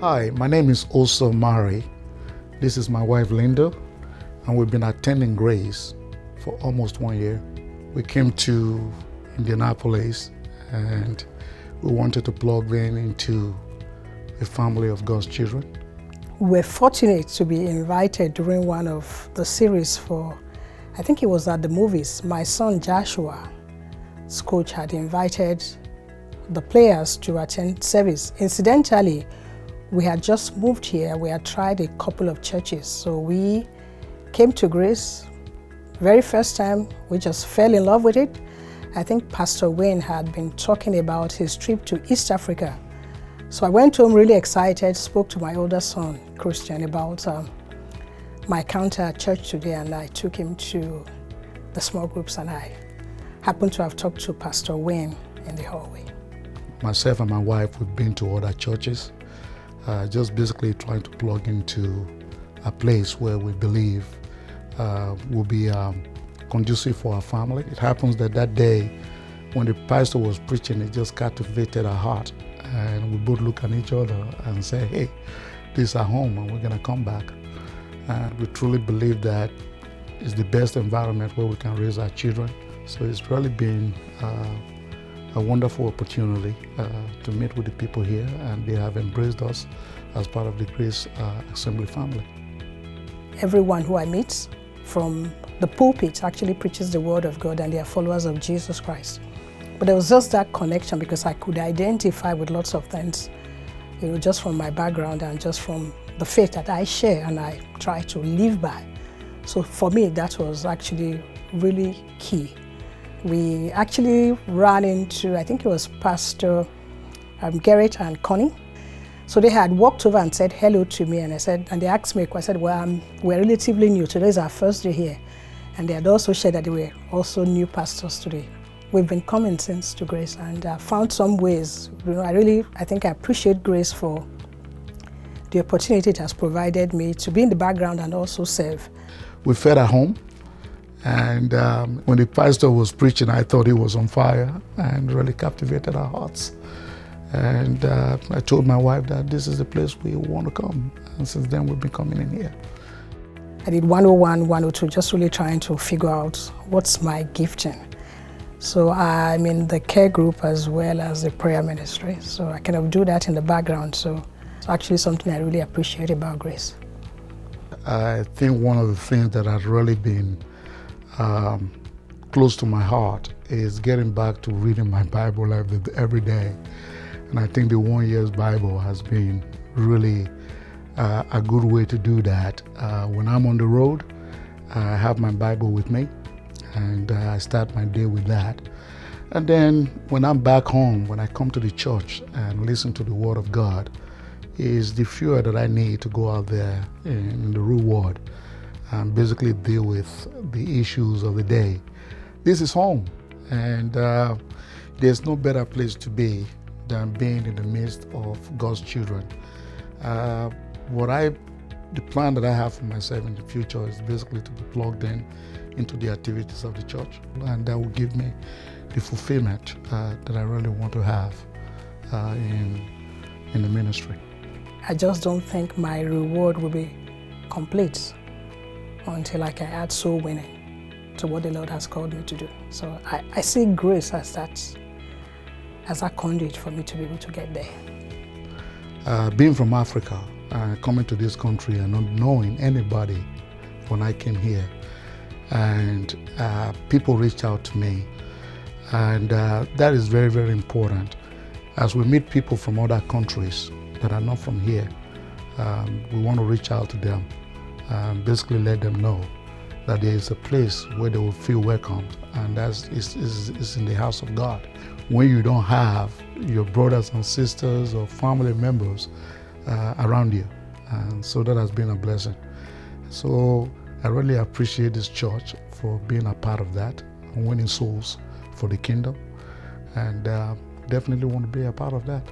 Hi, my name is Omoruyi. This is my wife Linda, and we've been attending Grace for almost 1 year. We came to Indianapolis and we wanted to plug in into a family of God's children. We're fortunate to be invited during one of the series for, I think it was at the movies. My son Joshua's coach had invited the players to attend service. Incidentally, we had just moved here. We had tried a couple of churches. So we came to Grace. Very first time, we just fell in love with it. I think Pastor Wayne had been talking about his trip to East Africa. So I went home really excited, spoke to my older son, Christian, about my encounter at church today, and I took him to the small groups, and I happened to have talked to Pastor Wayne in the hallway. Myself and my wife, we've been to other churches, just basically trying to plug into a place where we believe will be conducive for our family. It happens that that day when the pastor was preaching, it just captivated our heart. And we both look at each other and say, hey, this is our home and we're going to come back. And we truly believe that it's the best environment where we can raise our children. So it's really been a wonderful opportunity to meet with the people here, and they have embraced us as part of the Grace Assembly family. Everyone who I meet from the pulpit actually preaches the word of God, and they are followers of Jesus Christ. But there was just that connection because I could identify with lots of things, just from my background and just from the faith that I share and I try to live by. So for me, that was actually really key. We actually ran into, I think it was Pastor Garrett and Connie. So they had walked over and said hello to me, and they asked me a question. I said, well, we're relatively new. Today is our first day here. And they had also shared that they were also new pastors today. We've been coming since to Grace, and found some ways. I think I appreciate Grace for the opportunity it has provided me to be in the background and also serve. We fed at home, and when the pastor was preaching, I thought he was on fire and really captivated our hearts. And I told my wife that this is the place we want to come, and since then we've been coming in here. I did 101, 102, just really trying to figure out what's my gifting. So I'm in the care group as well as the prayer ministry. So I kind of do that in the background. So it's actually something I really appreciate about Grace. I think one of the things that has really been close to my heart is getting back to reading my Bible every day. And I think the 1 year's Bible has been really a good way to do that. When I'm on the road, I have my Bible with me, and I start my day with that. And then when I'm back home, when I come to the church and listen to the Word of God, is the fuel that I need to go out there in the real world and basically deal with the issues of the day. This is home, and there's no better place to be than being in the midst of God's children. The plan that I have for myself in the future is basically to be plugged in into the activities of the church, and that will give me the fulfillment that I really want to have in the ministry. I just don't think my reward will be complete until I can add soul winning to what the Lord has called me to do. So I see Grace as that conduit for me to be able to get there. Being from Africa, coming to this country and not knowing anybody when I came here, and people reached out to me, and that is very, very important. As we meet people from other countries that are not from here, we want to reach out to them and basically let them know that there is a place where they will feel welcome, and that is in the house of God. When you don't have your brothers and sisters or family members around you, and so that has been a blessing. So I really appreciate this church for being a part of that, and winning souls for the kingdom, and definitely want to be a part of that.